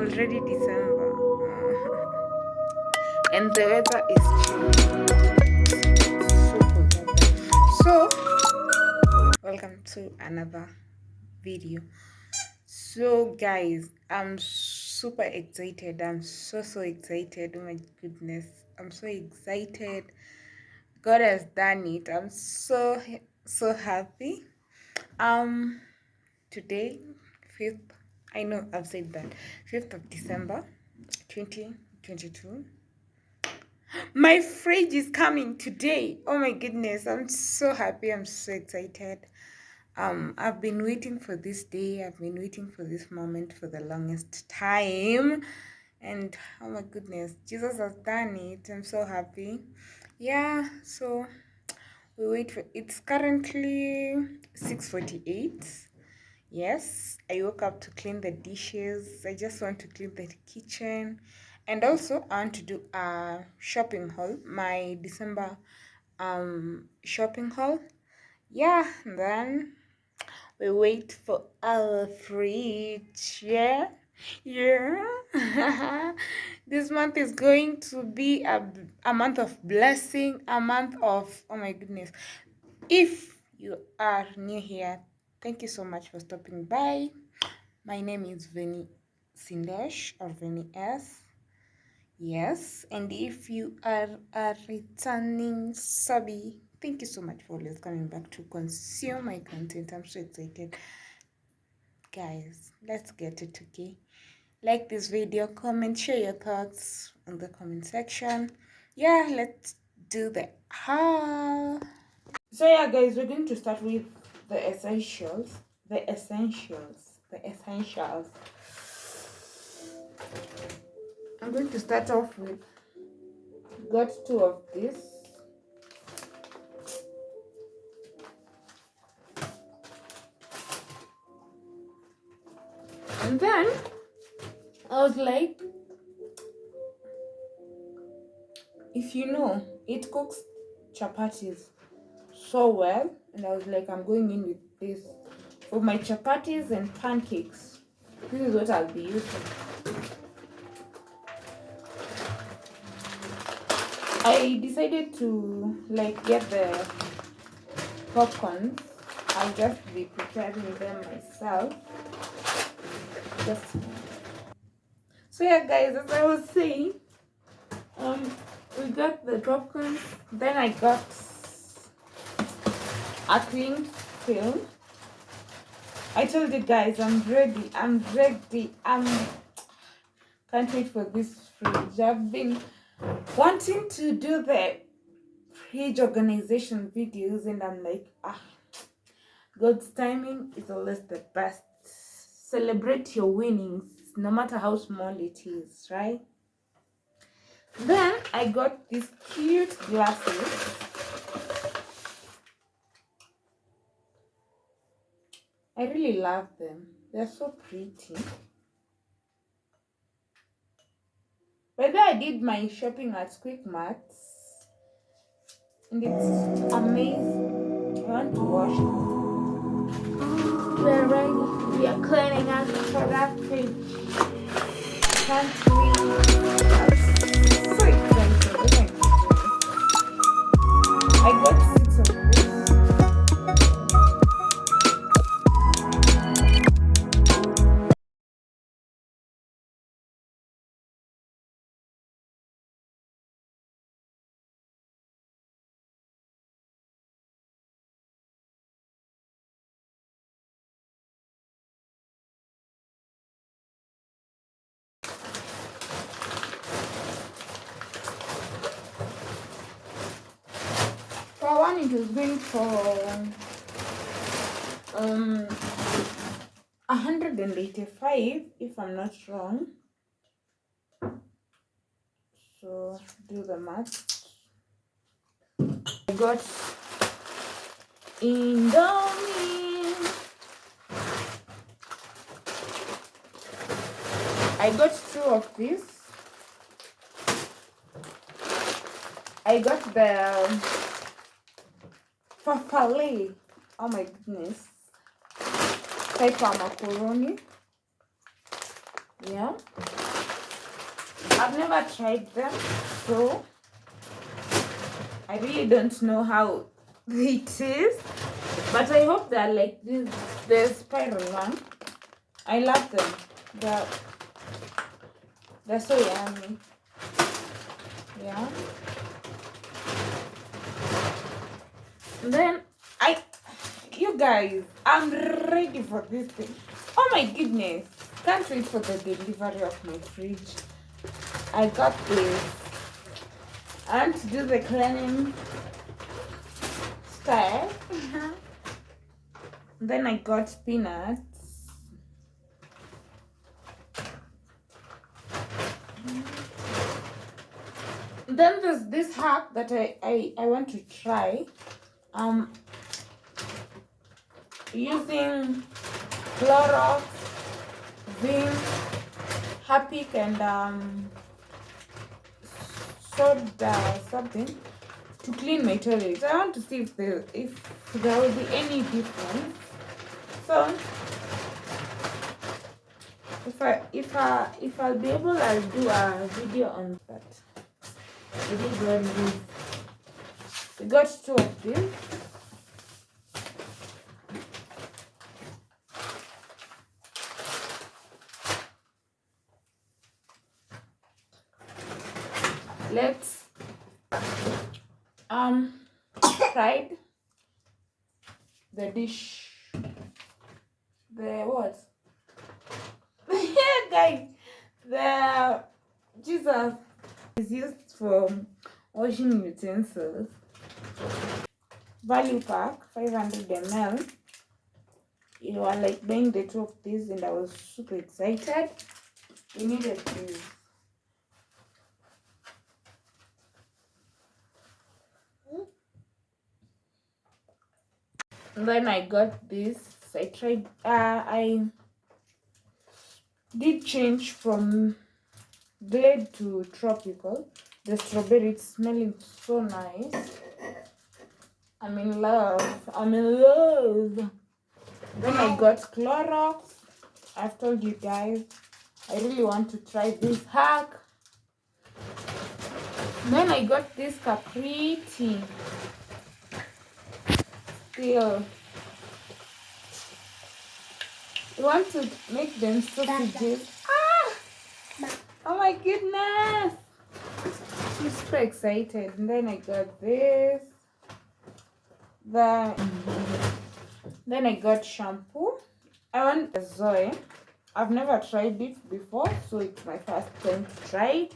already December. And the weather is chilly. So cold out there. So, welcome to another video. So, guys, I'm super excited. I'm so excited. Oh my goodness. I'm so excited. God has done it. I'm so happy. Um, Today, 5th, I know I've said that, 5th of December, 2022. My fridge is coming today. Oh my goodness, I'm so happy. I'm so excited. I've been waiting for this day. I've been waiting for this moment for the longest time. And oh my goodness, Jesus has done it. I'm so happy. Yeah, so we wait for it's currently 6:48. Yes, I woke up to clean the dishes. I just want to clean the kitchen. And also I want to do a shopping haul, my December shopping haul. Yeah, and then we wait for our fridge. Yeah. Yeah. This month is going to be a month of blessing, a month of oh my goodness. If you are new here, thank you so much for stopping by. My name is Veni Sindesh or Veni S. Yes, and if you are a returning subby, thank you so much for always coming back to consume my content. I'm so excited. Guys, let's get it okay. Like this video, comment, share your thoughts in the comment section. Yeah, let's do the haul. So yeah, guys, we're going to start with the essentials. The essentials. The essentials. I'm going to start off with got two of this. And then I was like, if you know, it cooks chapatis so well. And I was like, I'm going in with this for my chapatis and pancakes. This is what I'll be using. I decided to like get the popcorn. I'll just be preparing them myself. Just so yeah, guys, as I was saying, we got the popcorn. Then I got a cling film. I told you guys, I'm ready. Can't wait for this fridge. I've been wanting to do the fridge organization videos, and I'm like, God's timing is always the best. Celebrate your winnings, no matter how small it is, right? Then I got these cute glasses. I really love them. They're so pretty. By the way, I did my shopping at Quick Marts, and it's amazing. I want to wash it. We're ready. We are cleaning out for that fridge. Can't wait. I'm so excited. Oh my goodness. I got 6 of this. For one, it was going for 185, if I'm not wrong. So do the math. I got Indomie. I got 2 of this. I got the Fafale. Oh my goodness. Type of macaroni. Yeah, I've never tried them, so I really don't know how it is, but I hope they're like this, the spiral one. I love them. They're so yummy. Yeah. Then you guys, I'm ready for this thing. Oh my goodness. Can't wait for the delivery of my fridge. I got this. I want to do the cleaning style. Then I got peanuts. Then there's this hack that I want to try. Using Clorox, Vim, Harpic, and soda something to clean my toilet. I want to see if there will be any difference. So if I'll be able, I'll do a video on that. I did one this. We got 2 of these. Let's fried the dish. The what? Yeah, guys. The Jesus is used for washing utensils. Value pack 500 ml. You are like buying the 2 of these, and I was super excited. We needed these. Then I got this. I tried. I did change from Glade to Tropical. The strawberry, it's smelling so nice. I'm in love. I'm in love. Then I got Clorox. I've told you guys, I really want to try this hack. Then I got this Capri tea. Still, you want to make them sausages. Oh my goodness! I'm super excited. And then I got this. Then I got shampoo. I want Zoe. I've never tried it before, so it's my first time to try it.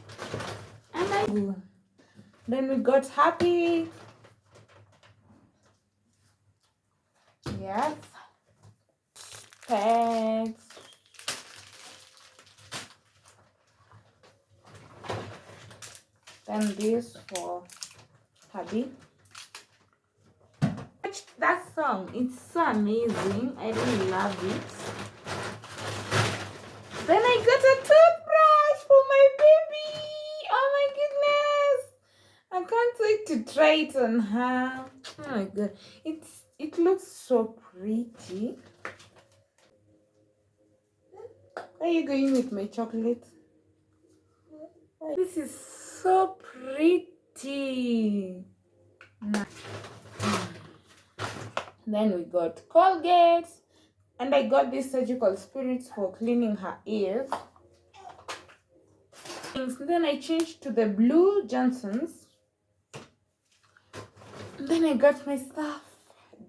And then we got Happy. Yes. Pets. Then this for hubby. Watch that song. It's so amazing. I really love it. Then I got a toothbrush for my baby. Oh my goodness. I can't wait to try it on her. Oh my god. It looks so pretty. Where are you going with my chocolate? This is so pretty. Then we got Colgate. And I got these surgical spirits for cleaning her ears. And then I changed to the blue Johnson's. And then I got my stuff.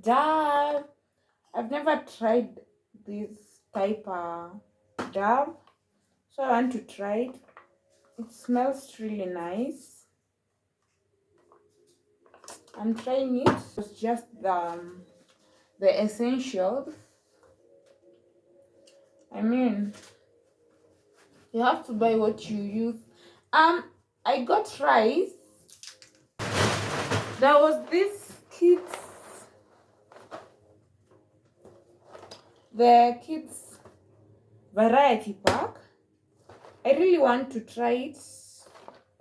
Dove. I've never tried this type of Dove, so I want to try it. It smells really nice. I'm trying it. It's just the essentials. I mean, you have to buy what you use. I got rice. There was this kids variety pack. I really want to try it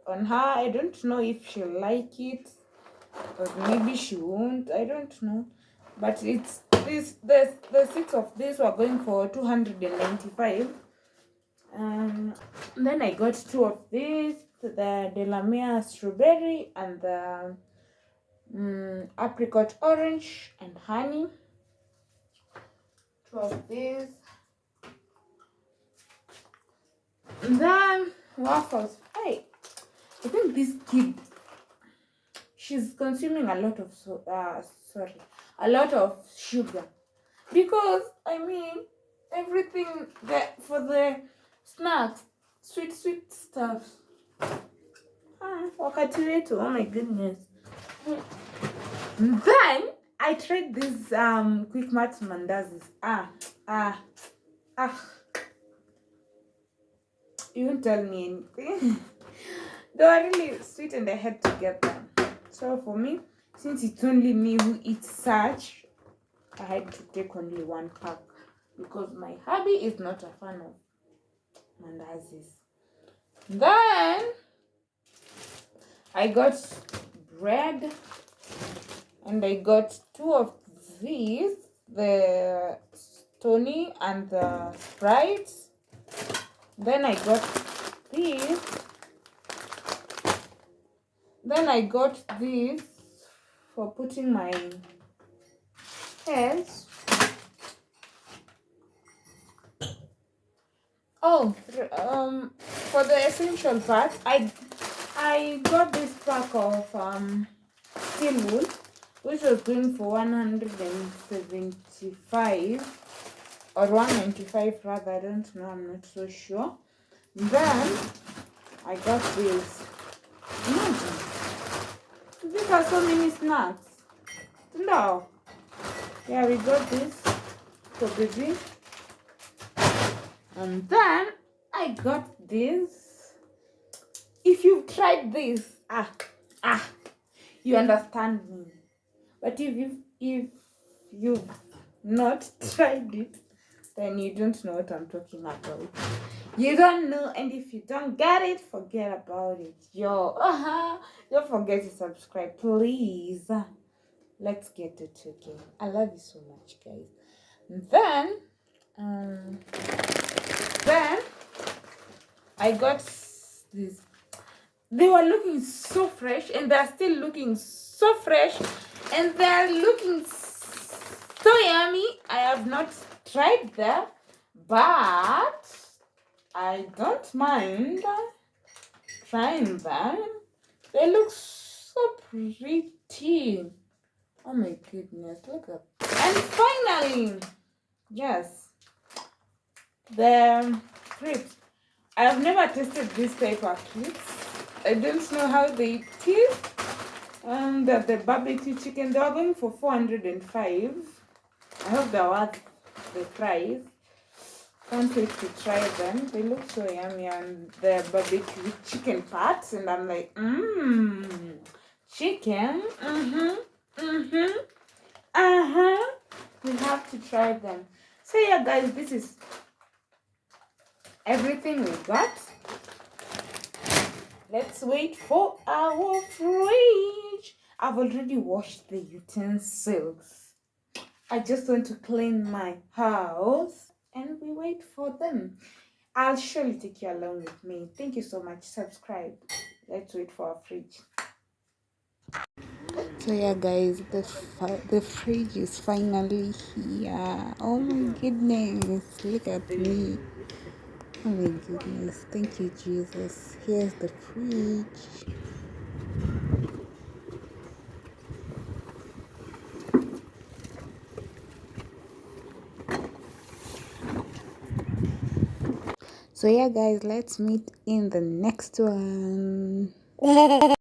on her. I don't know if she'll like it, or maybe she won't. I don't know. But it's this. The 6 of these were going for 295. Um, then I got two of these, the Delamere strawberry and the apricot orange and honey. Two of these. And then waffles. Hey, I think this kid, she's consuming a lot of a lot of sugar, because I mean everything that for the snacks, sweet stuff. Wakati wetu, oh my goodness. Then I tried these quick mat mandazis. You won't tell me anything. They were really sweet and I had to get them. So for me, since it's only me who eats such, I had to take only one pack because my hubby is not a fan of mandazis. Then I got bread and I got two of these, the Tony and the Sprite. Then I got these. Then I got this for putting my hairs. Oh, for the essential part, I got this pack of steel wool, which was going for 175 or 195 rather. I don't know. I'm not so sure. Then I got this. Imagine, these are so many snacks. No. Yeah, we got this for baby. And then I got this. If you've tried this, you understand me. But if you've not tried it, then you don't know what I'm talking about. You don't know, and if you don't get it, forget about it. Don't forget to subscribe, please. Let's get it again. I love you so much, guys. Then I got this. They were looking so fresh, and they're still looking so fresh, and they're looking so yummy. I have not tried them, but I don't mind trying them. They look so pretty. Oh my goodness, look at. And finally, yes, the crisps. I have never tasted this type of crisps. I don't know how they taste. The barbecue chicken, they are going for 405. I hope they're worth the price. Can't wait to try them. They look so yummy, and the barbecue chicken parts, and I'm like, chicken. We have to try them. So yeah, guys, this is everything we got. Let's wait for our fridge. I've already washed the utensils. I just want to clean my house and we wait for them. I'll surely take you along with me. Thank you so much. Subscribe. Let's wait for our fridge. So yeah, guys, the fridge is finally here. Oh my goodness, look at me. Oh my goodness, thank you, Jesus. Here's the fridge. So yeah, guys, let's meet in the next one.